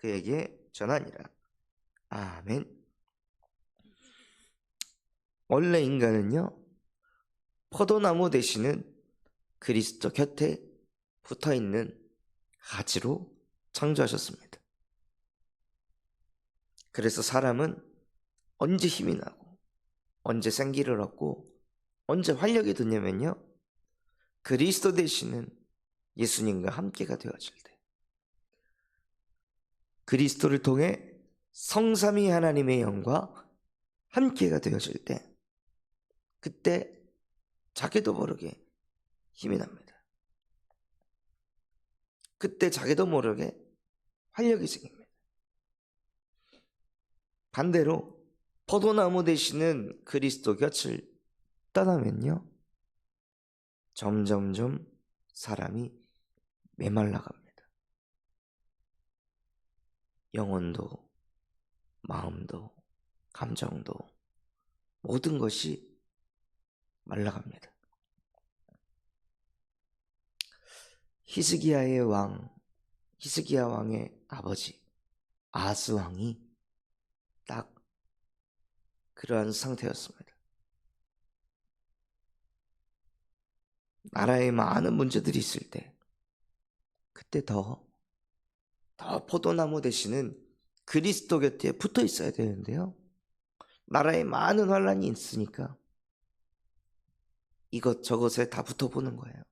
그에게 전하니라. 아멘. 원래 인간은요, 포도나무 되시는 그리스도 곁에 붙어있는 가지로 창조하셨습니다. 그래서 사람은 언제 힘이 나고 언제 생기를 얻고 언제 활력이 돋냐면요, 그리스도 되시는 예수님과 함께가 되어질 때, 그리스도를 통해 성삼위 하나님의 영과 함께가 되어질 때, 그때 자기도 모르게 힘이 납니다. 그때 자기도 모르게 활력이 생깁니다. 반대로 포도나무 되시는 그리스도 곁을 떠나면요, 점점점 사람이 메말라갑니다. 영혼도, 마음도, 감정도, 모든 것이 말라갑니다. 히스기야 왕의 아버지 아하스 왕이 딱 그러한 상태였습니다. 나라에 많은 문제들이 있을 때, 그때 더 포도나무 되시는 그리스도 곁에 붙어 있어야 되는데요, 나라에 많은 환란이 있으니까 이것저것에 다 붙어보는 거예요.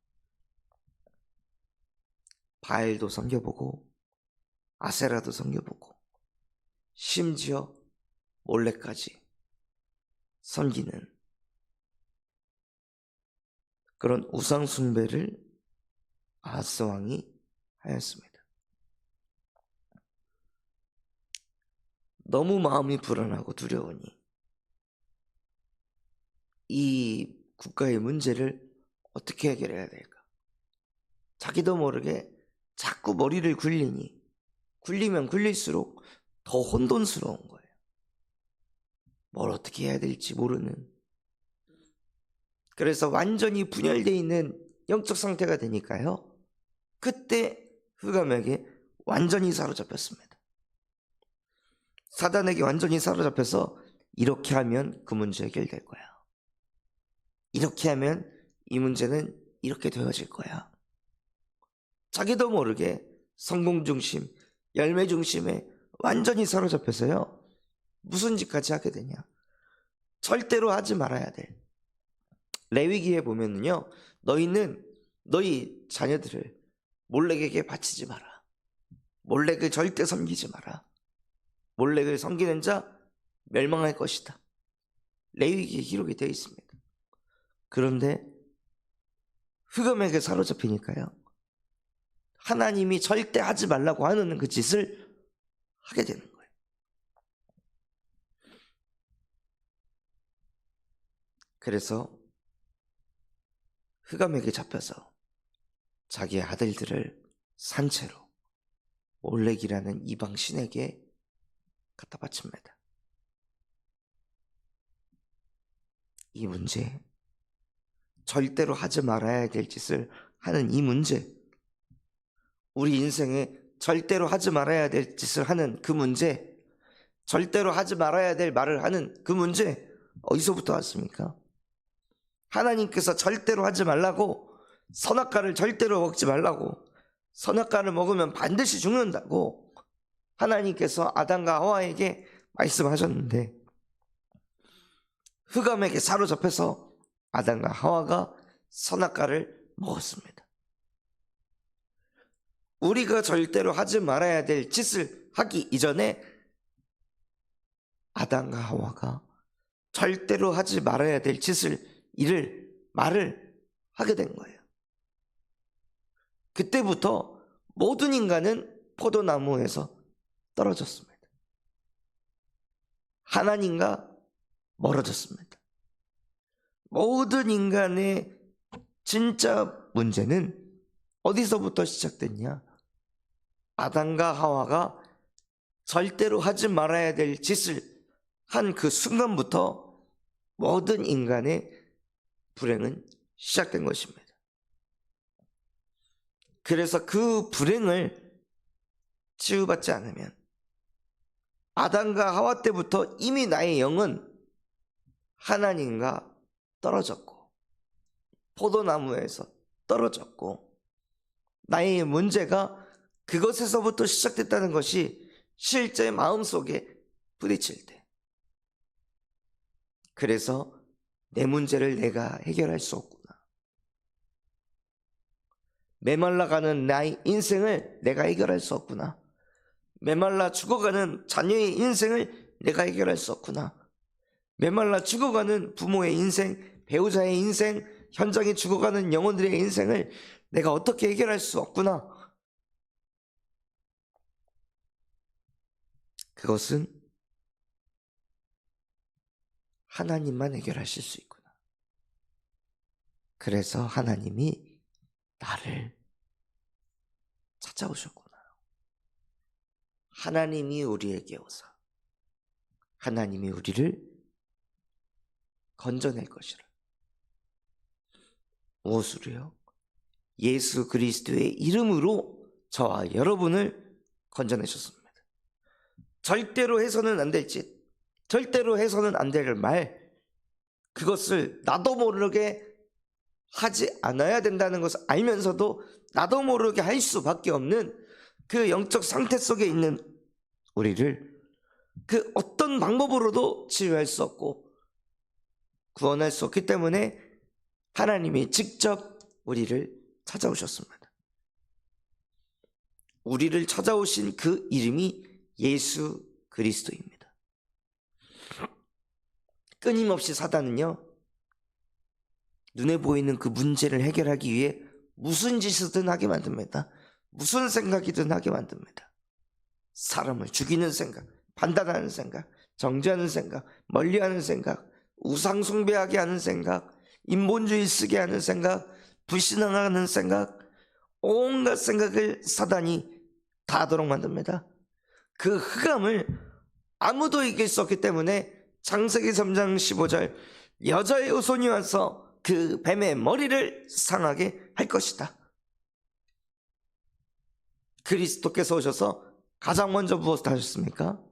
바알도 섬겨보고 아세라도 섬겨보고 심지어 몰래까지 섬기는 그런 우상 숭배를 아하스 왕이 하였습니다. 너무 마음이 불안하고 두려우니 이 국가의 문제를 어떻게 해결해야 될까? 자기도 모르게 자꾸 머리를 굴리니 굴리면 굴릴수록 더 혼돈스러운 거예요. 뭘 어떻게 해야 될지 모르는. 그래서 완전히 분열되어 있는 영적 상태가 되니까요, 그때 흑암에게 완전히 사로잡혔습니다. 사단에게 완전히 사로잡혀서 이렇게 하면 그 문제 해결될 거야, 이렇게 하면 이 문제는 이렇게 되어질 거야. 자기도 모르게 성공 중심, 열매 중심에 완전히 사로잡혀서요, 무슨 짓까지 하게 되냐, 절대로 하지 말아야 돼. 레위기에 보면은요, 너희는 너희 자녀들을 몰렉에게 바치지 마라, 몰렉을 절대 섬기지 마라, 몰렉을 섬기는 자 멸망할 것이다, 레위기에 기록이 되어 있습니다. 그런데 흑암에게 사로잡히니까요, 하나님이 절대 하지 말라고 하는 그 짓을 하게 되는 거예요. 그래서 흑암에게 잡혀서 자기의 아들들을 산채로 몰렉이라는 이방 신에게 갖다 바칩니다. 이 문제, 절대로 하지 말아야 될 짓을 하는 이 문제, 우리 인생에 절대로 하지 말아야 될 짓을 하는 그 문제, 절대로 하지 말아야 될 말을 하는 그 문제, 어디서부터 왔습니까? 하나님께서 절대로 하지 말라고, 선악과를 절대로 먹지 말라고, 선악과를 먹으면 반드시 죽는다고 하나님께서 아담과 하와에게 말씀하셨는데, 흑암에게 사로잡혀서 아담과 하와가 선악과를 먹었습니다. 우리가 절대로 하지 말아야 될 짓을 하기 이전에 아담과 하와가 절대로 하지 말아야 될 말을 하게 된 거예요. 그때부터 모든 인간은 포도나무에서 떨어졌습니다. 하나님과 멀어졌습니다. 모든 인간의 진짜 문제는 어디서부터 시작됐냐? 아담과 하와가 절대로 하지 말아야 될 짓을 한 그 순간부터 모든 인간의 불행은 시작된 것입니다. 그래서 그 불행을 치유받지 않으면 아담과 하와 때부터 이미 나의 영은 하나님과 떨어졌고 포도나무에서 떨어졌고 나의 문제가 그것에서부터 시작됐다는 것이 실제 마음속에 부딪힐 때, 그래서 내 문제를 내가 해결할 수 없구나, 메말라가는 나의 인생을 내가 해결할 수 없구나, 메말라 죽어가는 자녀의 인생을 내가 해결할 수 없구나, 메말라 죽어가는 부모의 인생, 배우자의 인생, 현장에 죽어가는 영혼들의 인생을 내가 어떻게 해결할 수 없구나. 그것은 하나님만 해결하실 수 있구나. 그래서 하나님이 나를 찾아오셨구나. 하나님이 우리에게 오사 하나님이 우리를 건져낼 것이라. 무엇으로요? 예수 그리스도의 이름으로 저와 여러분을 건져내셨습니다. 절대로 해서는 안 될 짓, 절대로 해서는 안 될 말, 그것을 나도 모르게 하지 않아야 된다는 것을 알면서도 나도 모르게 할 수밖에 없는 그 영적 상태 속에 있는 우리를 그 어떤 방법으로도 치유할 수 없고 구원할 수 없기 때문에 하나님이 직접 우리를 찾아오셨습니다. 우리를 찾아오신 그 이름이 예수 그리스도입니다. 끊임없이 사단은요, 눈에 보이는 그 문제를 해결하기 위해 무슨 짓이든 하게 만듭니다. 무슨 생각이든 하게 만듭니다. 사람을 죽이는 생각, 판단하는 생각, 정죄하는 생각, 멀리하는 생각, 우상 숭배하게 하는 생각, 인본주의 쓰게 하는 생각, 불신앙하는 생각, 온갖 생각을 사단이 다 하도록 만듭니다. 그 흑암을 아무도 이길 수 없기 때문에 창세기 3장 15절 여자의 후손이 와서 그 뱀의 머리를 상하게 할 것이다. 그리스도께서 오셔서 가장 먼저 무엇을 하셨습니까?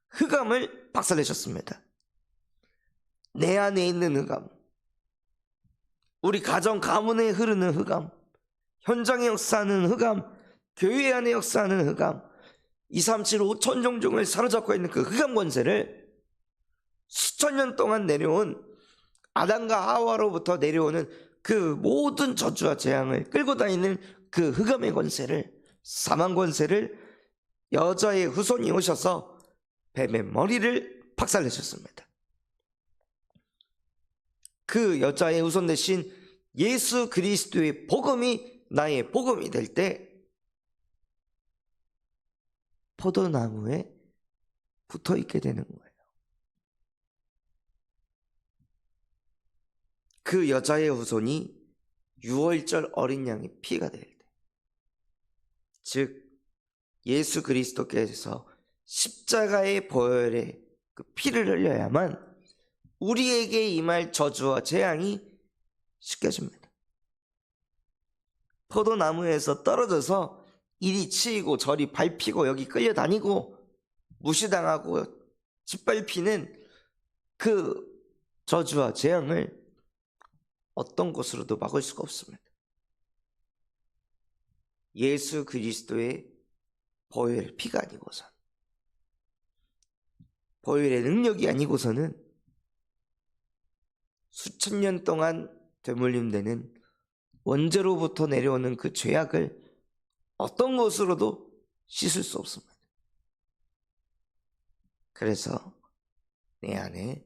흑암을 박살내셨습니다. 내 안에 있는 흑암, 우리 가정 가문에 흐르는 흑암, 현장에 역사하는 흑암, 교회 안에 역사하는 흑암, 237 5천 종족을 사로잡고 있는 그 흑암 권세를 수천 년 동안 내려온 아담과 하와로부터 내려오는 그 모든 저주와 재앙을 끌고 다니는 그 흑암의 권세를, 사망 권세를 여자의 후손이 오셔서 뱀의 머리를 박살내셨습니다. 그 여자의 후손 대신 예수 그리스도의 복음이 나의 복음이 될 때 포도나무에 붙어 있게 되는 거예요. 그 여자의 후손이 유월절 어린 양의 피가 될 때, 즉 예수 그리스도께서 십자가의 보혈에 그 피를 흘려야만 우리에게 임할 저주와 재앙이 씻겨집니다. 포도나무에서 떨어져서 이리 치이고 저리 밟히고 여기 끌려다니고 무시당하고 짓밟히는 그 저주와 재앙을 어떤 것으로도 막을 수가 없습니다. 예수 그리스도의 보혈 피가 아니고선, 보혈의 능력이 아니고서는 수천 년 동안 되물림되는 원죄로부터 내려오는 그 죄악을 어떤 것으로도 씻을 수 없습니다. 그래서 내 안에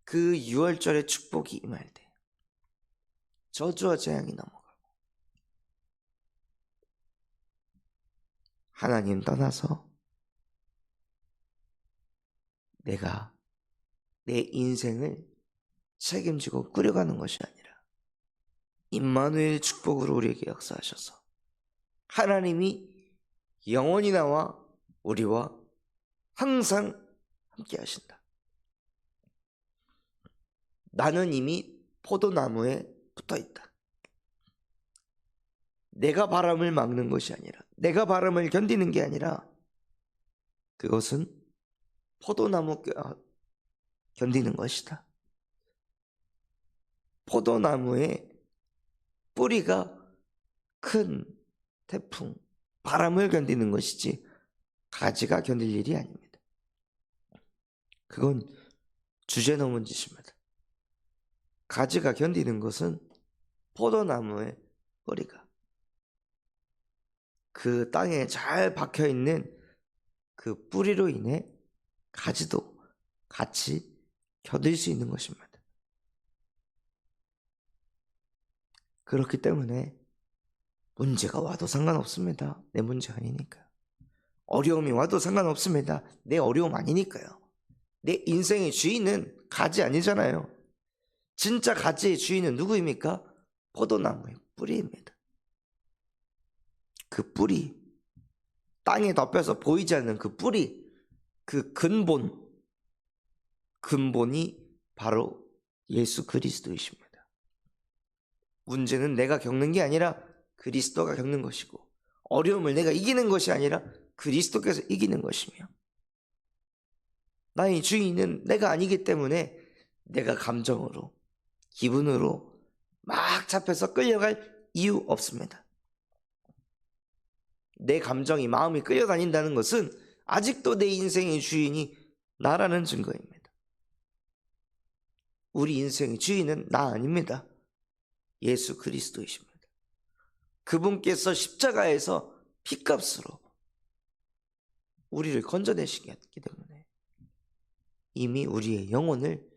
그 유월절의 축복이 임할 때 저주와 재앙이 넘어가고 하나님 떠나서 내가 내 인생을 책임지고 꾸려가는 것이 아니라 임마누엘 축복으로 우리에게 역사하셔서 하나님이 영원히 나와 우리와 항상 함께 하신다. 나는 이미 포도나무에 붙어 있다. 내가 바람을 막는 것이 아니라, 내가 바람을 견디는 게 아니라, 그것은 포도나무 견디는 것이다. 포도나무의 뿌리가 큰 태풍, 바람을 견디는 것이지 가지가 견딜 일이 아닙니다. 그건 주제 넘은 짓입니다. 가지가 견디는 것은 포도나무의 뿌리가 그 땅에 잘 박혀 있는 그 뿌리로 인해 가지도 같이 견딜 수 있는 것입니다. 그렇기 때문에 문제가 와도 상관없습니다. 내 문제 아니니까. 어려움이 와도 상관없습니다. 내 어려움 아니니까요. 내 인생의 주인은 가지 아니잖아요. 진짜 가지의 주인은 누구입니까? 포도나무의 뿌리입니다. 그 뿌리, 땅에 덮여서 보이지 않는 그 뿌리, 그 근본이 바로 예수 그리스도이십니다. 문제는 내가 겪는 게 아니라 그리스도가 겪는 것이고, 어려움을 내가 이기는 것이 아니라 그리스도께서 이기는 것이며, 나의 주인은 내가 아니기 때문에 내가 감정으로, 기분으로 막 잡혀서 끌려갈 이유 없습니다. 내 감정이, 마음이 끌려다닌다는 것은 아직도 내 인생의 주인이 나라는 증거입니다. 우리 인생의 주인은 나 아닙니다. 예수 그리스도이십니다. 그분께서 십자가에서 피값으로 우리를 건져내시기 때문에 이미 우리의 영혼을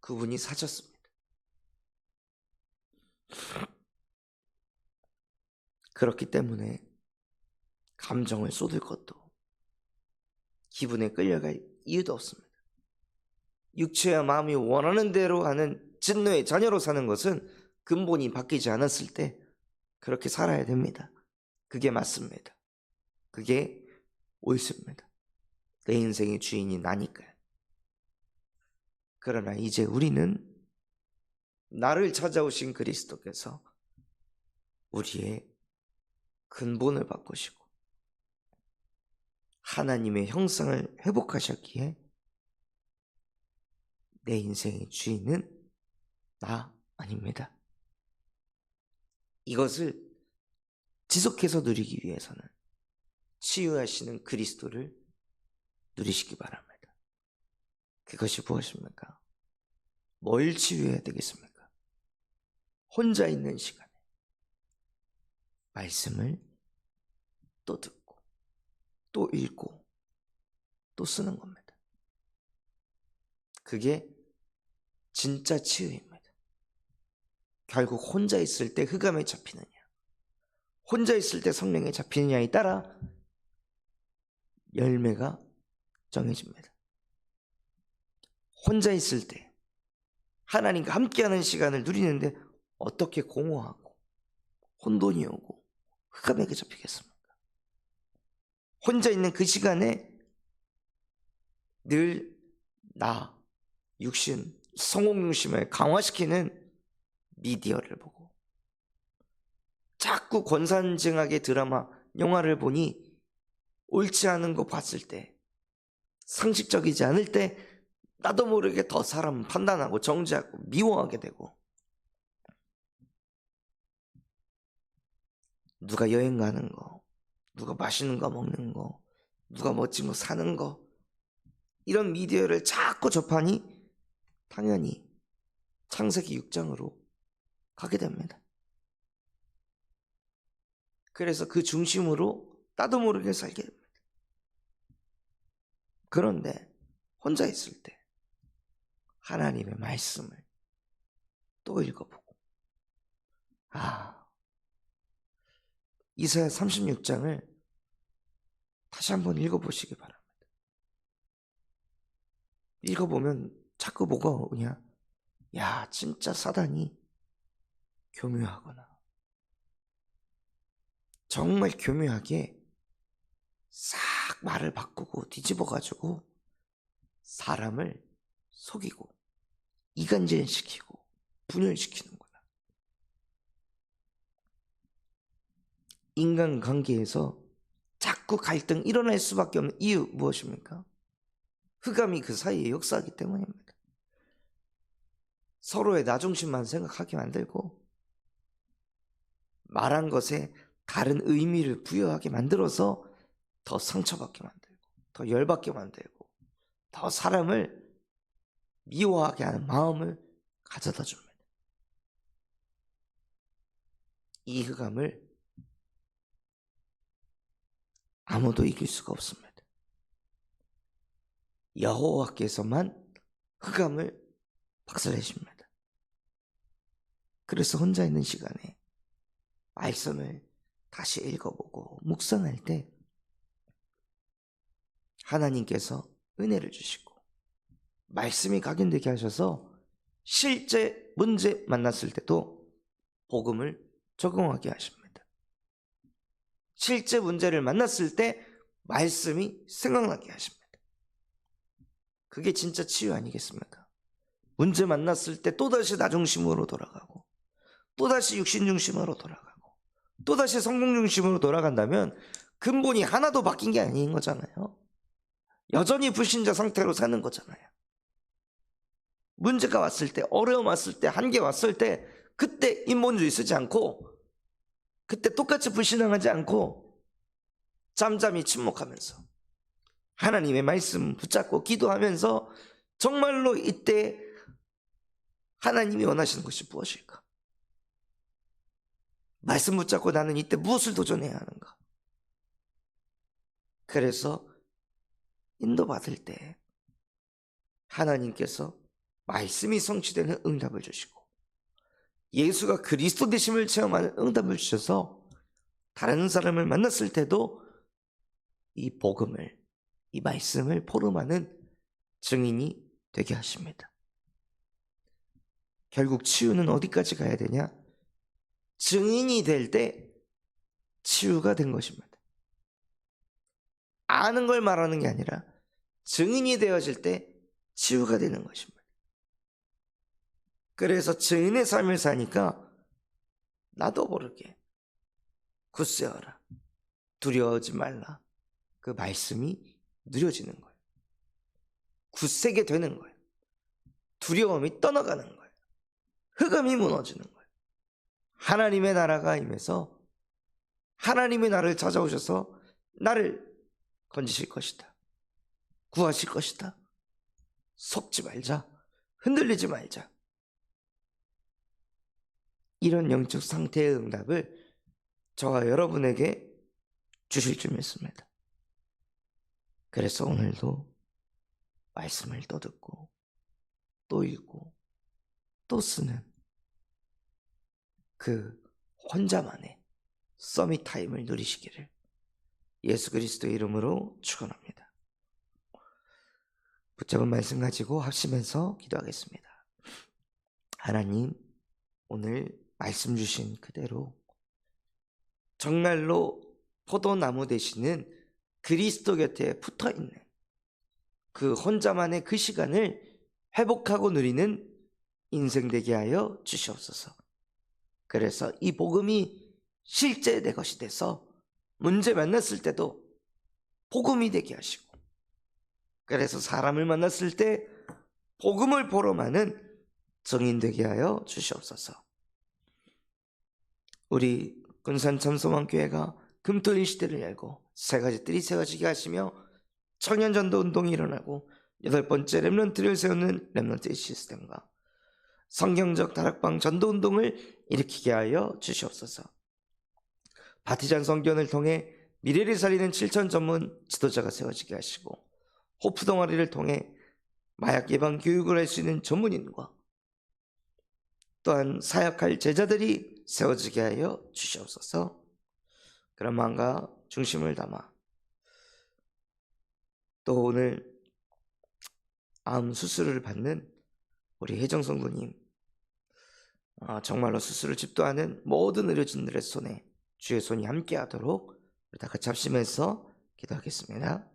그분이 사셨습니다. 그렇기 때문에 감정을 쏟을 것도, 기분에 끌려갈 이유도 없습니다. 육체와 마음이 원하는 대로 하는 진노의 자녀로 사는 것은 근본이 바뀌지 않았을 때 그렇게 살아야 됩니다. 그게 맞습니다. 그게 옳습니다. 내 인생의 주인이 나니까요. 그러나 이제 우리는 나를 찾아오신 그리스도께서 우리의 근본을 바꾸시고 하나님의 형상을 회복하셨기에 내 인생의 주인은 나 아닙니다. 이것을 지속해서 누리기 위해서는 치유하시는 그리스도를 누리시기 바랍니다. 그것이 무엇입니까? 뭘 치유해야 되겠습니까? 혼자 있는 시간에 말씀을 또 듣고 또 읽고 또 쓰는 겁니다. 그게 진짜 치유입니다. 결국 혼자 있을 때 흑암에 잡히느냐, 혼자 있을 때 성령에 잡히느냐에 따라 열매가 정해집니다. 혼자 있을 때 하나님과 함께하는 시간을 누리는데 어떻게 공허하고 혼돈이 오고 흑암에게 잡히겠습니까? 혼자 있는 그 시간에 늘 나, 육신, 성공중심을 강화시키는 미디어를 보고 자꾸 권선징악의 드라마, 영화를 보니 옳지 않은 거 봤을 때, 상식적이지 않을 때 나도 모르게 더 사람 판단하고 정죄하고 미워하게 되고, 누가 여행 가는 거, 누가 맛있는 거 먹는 거, 누가 멋진 거 사는 거, 이런 미디어를 자꾸 접하니 당연히 창세기 6장으로 가게 됩니다. 그래서 그 중심으로 나도 모르게 살게 됩니다. 그런데 혼자 있을 때 하나님의 말씀을 또 읽어보고, 이사야 36장을 다시 한번 읽어보시기 바랍니다. 읽어보면 자꾸 뭐가 오냐, 야, 진짜 사단이 교묘하구나. 정말 교묘하게 싹 말을 바꾸고 뒤집어가지고 사람을 속이고 이간질시키고 분열시키는구나. 인간관계에서 자꾸 갈등 일어날 수밖에 없는 이유 무엇입니까? 흑암이 그 사이에 역사하기 때문입니다. 서로의 나 중심만 생각하게 만들고 말한 것에 다른 의미를 부여하게 만들어서 더 상처받게 만들고 더 열받게 만들고 더 사람을 미워하게 하는 마음을 가져다 줍니다. 이 흑암을 아무도 이길 수가 없습니다. 여호와께서만 흑암을 박살내십니다. 그래서 혼자 있는 시간에 말씀을 다시 읽어보고 묵상할 때 하나님께서 은혜를 주시고 말씀이 각인되게 하셔서 실제 문제 만났을 때도 복음을 적용하게 하십니다. 실제 문제를 만났을 때 말씀이 생각나게 하십니다. 그게 진짜 치유 아니겠습니까? 문제 만났을 때 또다시 나 중심으로 돌아가고 또다시 육신 중심으로 돌아가고 또다시 성공 중심으로 돌아간다면 근본이 하나도 바뀐 게 아닌 거잖아요. 여전히 불신자 상태로 사는 거잖아요. 문제가 왔을 때, 어려움 왔을 때, 한계 왔을 때 그때 인본주의 쓰지 않고 그때 똑같이 불신앙하지 않고 잠잠히 침묵하면서 하나님의 말씀 붙잡고 기도하면서 정말로 이때 하나님이 원하시는 것이 무엇일까? 말씀 붙잡고 나는 이때 무엇을 도전해야 하는가? 그래서 인도받을 때 하나님께서 말씀이 성취되는 응답을 주시고 예수가 그리스도 되심을 체험하는 응답을 주셔서 다른 사람을 만났을 때도 이 복음을, 이 말씀을 포럼하는 증인이 되게 하십니다. 결국 치유는 어디까지 가야 되냐? 증인이 될 때 치유가 된 것입니다. 아는 걸 말하는 게 아니라 증인이 되어질 때 치유가 되는 것입니다. 그래서 증인의 삶을 사니까 나도 모르게 굳세어라, 두려워하지 말라, 그 말씀이 누려지는 거예요. 굳세게 되는 거예요. 두려움이 떠나가는 거예요. 흑암이 무너지는 거예요. 하나님의 나라가 임해서 하나님의 나를 찾아오셔서 나를 건지실 것이다, 구하실 것이다. 속지 말자, 흔들리지 말자. 이런 영적 상태의 응답을 저와 여러분에게 주실 줄 믿습니다. 그래서 오늘도 말씀을 또 듣고 또 읽고 또 쓰는 그 혼자만의 서밋 타임을 누리시기를 예수 그리스도의 이름으로 축원합니다. 붙잡은 말씀 가지고 합심해서 기도하겠습니다. 하나님, 오늘 말씀 주신 그대로 정말로 포도나무 되시는 그리스도 곁에 붙어있는 그 혼자만의 그 시간을 회복하고 누리는 인생 되게 하여 주시옵소서. 그래서 이 복음이 실제 내 것이 돼서 문제 만났을 때도 복음이 되게 하시고, 그래서 사람을 만났을 때 복음을 포럼하는 증인 되게 하여 주시옵소서. 우리 군산 참소망교회가 금토일 시대를 열고 세 가지 뜰이 세워지게 하시며 청년 전도 운동이 일어나고 8번째 렘넌트를 세우는 렘넌트의 시스템과 성경적 다락방 전도 운동을 일으키게 하여 주시옵소서. 바티잔 성견을 통해 미래를 살리는 7천 전문 지도자가 세워지게 하시고, 호프 동아리를 통해 마약 예방 교육을 할 수 있는 전문인과 또한 사역할 제자들이 세워지게 하여 주시옵소서. 그런 마음과 중심을 담아 또 오늘 암 수술을 받는 우리 혜정 성도님, 정말로 수술을 집도하는 모든 의료진들의 손에 주의 손이 함께하도록 우리 다 같이 합심해서 기도하겠습니다.